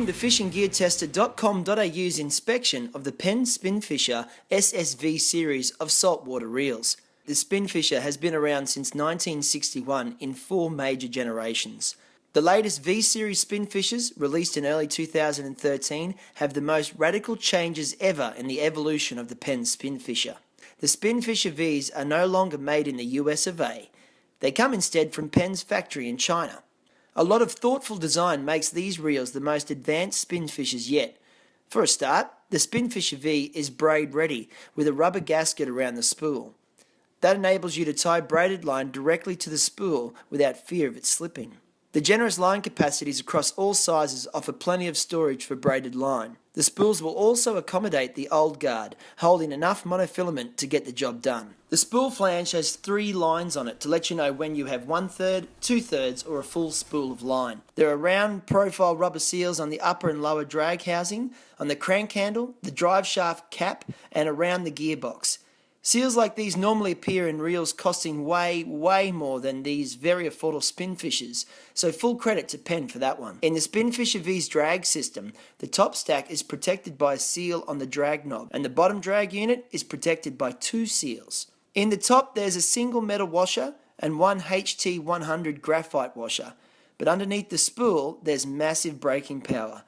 Welcome to fishinggeartester.com.au's inspection of the Penn Spinfisher SSV series of saltwater reels. The Spinfisher has been around since 1961 in 4 major generations. The latest V-Series Spinfishers, released in early 2013, have the most radical changes ever in the evolution of the Penn Spinfisher. The Spinfisher Vs are no longer made in the US of A. They come instead from Penn's factory in China. A lot of thoughtful design makes these reels the most advanced Spinfishers yet. For a start, the Spinfisher V is braid ready with a rubber gasket around the spool. That enables you to tie braided line directly to the spool without fear of it slipping. The generous line capacities across all sizes offer plenty of storage for braided line. The spools will also accommodate the old guard, holding enough monofilament to get the job done. The spool flange has 3 lines on it to let you know when you have 1/3, 2/3 or a full spool of line. There are round profile rubber seals on the upper and lower drag housing, on the crank handle, the drive shaft cap and around the gearbox. Seals like these normally appear in reels costing way more than these very affordable Spinfishers, so full credit to Penn for that one. In the Spinfisher V's drag system, the top stack is protected by a seal on the drag knob, and the bottom drag unit is protected by 2 seals. In the top there's a single metal washer and 1 HT100 graphite washer, but underneath the spool there's massive braking power.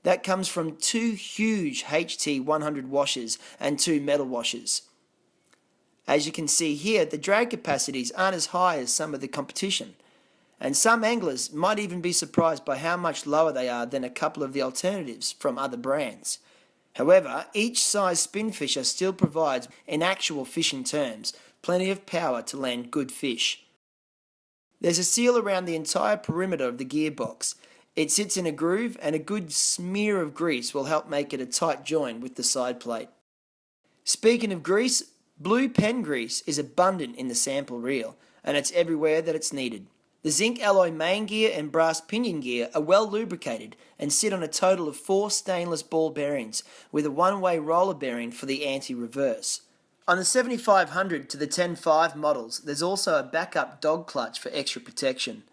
That comes from 2 huge HT100 washers and 2 metal washers. As you can see here, the drag capacities aren't as high as some of the competition, and some anglers might even be surprised by how much lower they are than a couple of the alternatives from other brands. However, each size Spinfisher still provides, in actual fishing terms, plenty of power to land good fish. There's a seal around the entire perimeter of the gearbox. It sits in a groove, and a good smear of grease will help make it a tight join with the side plate. Speaking of grease, blue Penn grease is abundant in the sample reel, and it's everywhere that it's needed. The zinc alloy main gear and brass pinion gear are well lubricated and sit on a total of 4 stainless ball bearings with a one-way roller bearing for the anti-reverse. On the 7500 to the 10.5 models, there's also a backup dog clutch for extra protection.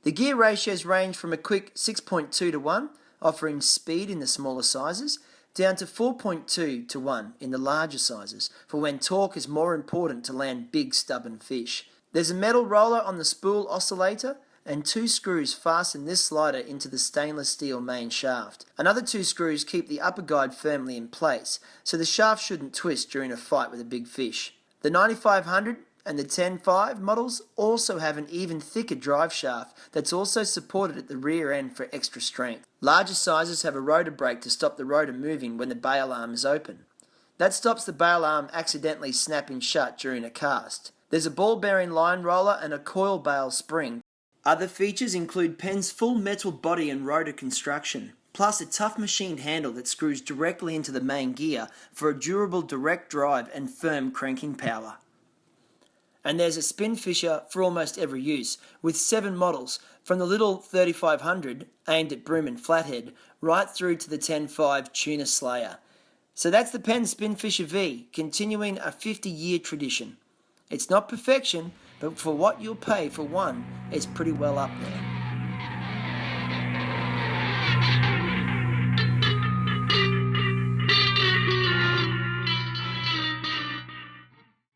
The gear ratios range from a quick 6.2 to 1, offering speed in the smaller sizes, down to 4.2 to 1 in the larger sizes, for when torque is more important to land big stubborn fish. There's a metal roller on the spool oscillator, and 2 screws fasten this slider into the stainless steel main shaft. Another 2 screws keep the upper guide firmly in place, so the shaft shouldn't twist during a fight with a big fish. The 9500 and the 10.5 models also have an even thicker drive shaft that's also supported at the rear end for extra strength. Larger sizes have a rotor brake to stop the rotor moving when the bail arm is open. That stops the bail arm accidentally snapping shut during a cast. There's a ball bearing line roller and a coil bail spring. Other features include Penn's full metal body and rotor construction, plus a tough machined handle that screws directly into the main gear for a durable direct drive and firm cranking power. And there's a Spinfisher for almost every use, with 7 models, from the little 3500 aimed at bream and flathead, right through to the 10.5 tuna slayer. So that's the Penn Spinfisher V, continuing a 50-year tradition. It's not perfection, but for what you'll pay for one, it's pretty well up there.